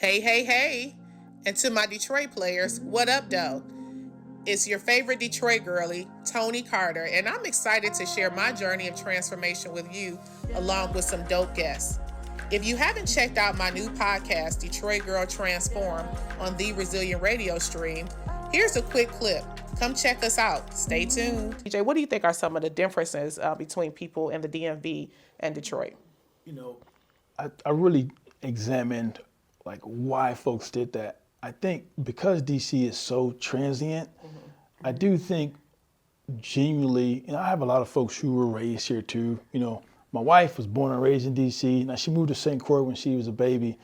Hey, hey, hey. And to my Detroit players, what up, though? It's your favorite Detroit girlie, Toni Carter, and I'm excited to share my journey of transformation with you along with some dope guests. If you haven't checked out my new podcast, Detroit Girl Transform, on the Resilient Radio stream, here's a quick clip. Come check us out. Stay tuned. DJ, what do you think are some of the differences between people in the DMV and Detroit? I really examined like why folks did that. I think because DC is so transient, I do think genuinely, I have a lot of folks who were raised here too. My wife was born and raised in DC. Now she moved to St. Croix when she was a baby.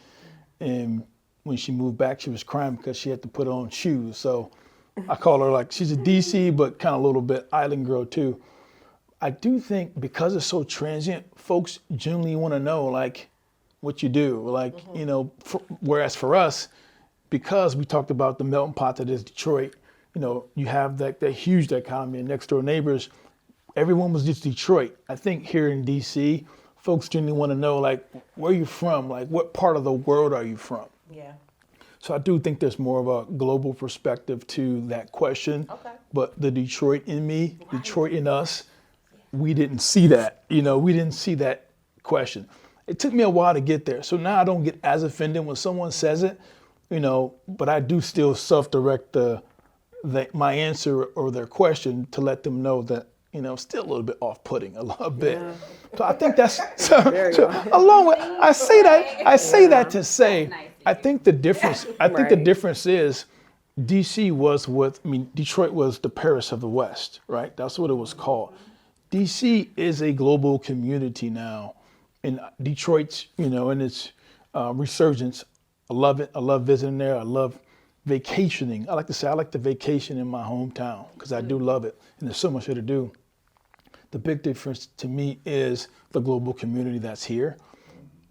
And when she moved back, she was crying because she had to put on shoes. So I call her like, she's a DC, but kind of a little bit island girl too. I do think because it's so transient, folks genuinely want to know like what you do. Like, whereas for us, because we talked about the melting pot that is Detroit, you have that huge dichotomy and next door neighbors. Everyone was just Detroit. I think here in DC, folks genuinely want to know like, where are you from? Like, what part of the world are you from? Yeah. So I do think there's more of a global perspective to that question. Okay. But the Detroit in me, Detroit in us, we didn't see that. We didn't see that question. It took me a while to get there. So now I don't get as offended when someone says it, but I do still self-direct my answer or their question to let them know that, still a little bit off-putting, a little bit. Yeah. So I think that's, along with, I say that to say, I think the difference is Detroit was the Paris of the West, right? That's what it was called. DC is a global community now. And Detroit's, in its resurgence, I love it. I love visiting there. I love vacationing. I like to say I like to vacation in my hometown because I do love it. And there's so much here to do. The big difference to me is the global community that's here.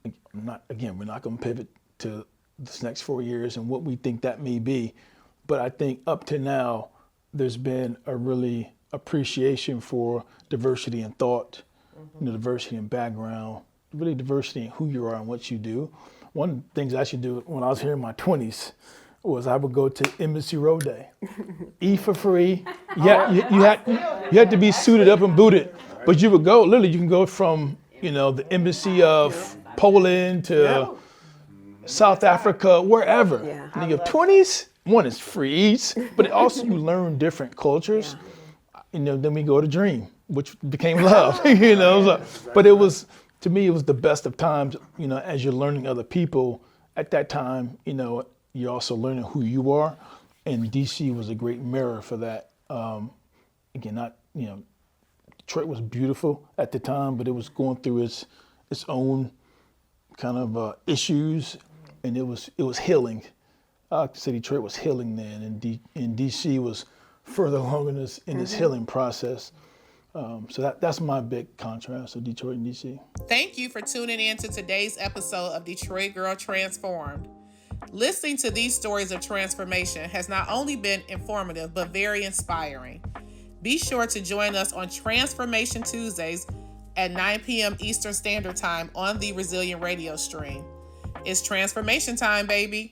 We're not going to pivot to this next 4 years and what we think that may be. But I think up to now, there's been a really appreciation for diversity in thought, diversity in background, really diversity in who you are and what you do. One of the things I used to do when I was here in my 20s was I would go to Embassy Road Day. Eat for free. Yeah, you had to be suited up and booted. But you would go, literally you can go from, the embassy of Poland to South Africa, wherever. Yeah. In your 20s, one is free eats, but also you learn different cultures. Then we go to Dream, which became Love, But it was, to me, it was the best of times, as you're learning other people. At that time, you're also learning who you are. And DC was a great mirror for that. Detroit was beautiful at the time, but it was going through its own kind of issues, and it was healing. I like to say Detroit was healing then, and DC was further along in this healing process. So that's my big contrast of Detroit and DC. Thank you for tuning in to today's episode of Detroit Girl Transformed. Listening to these stories of transformation has not only been informative, but very inspiring. Be sure to join us on Transformation Tuesdays at 9 p.m. Eastern Standard Time on the Resilient Radio stream. It's transformation time, baby.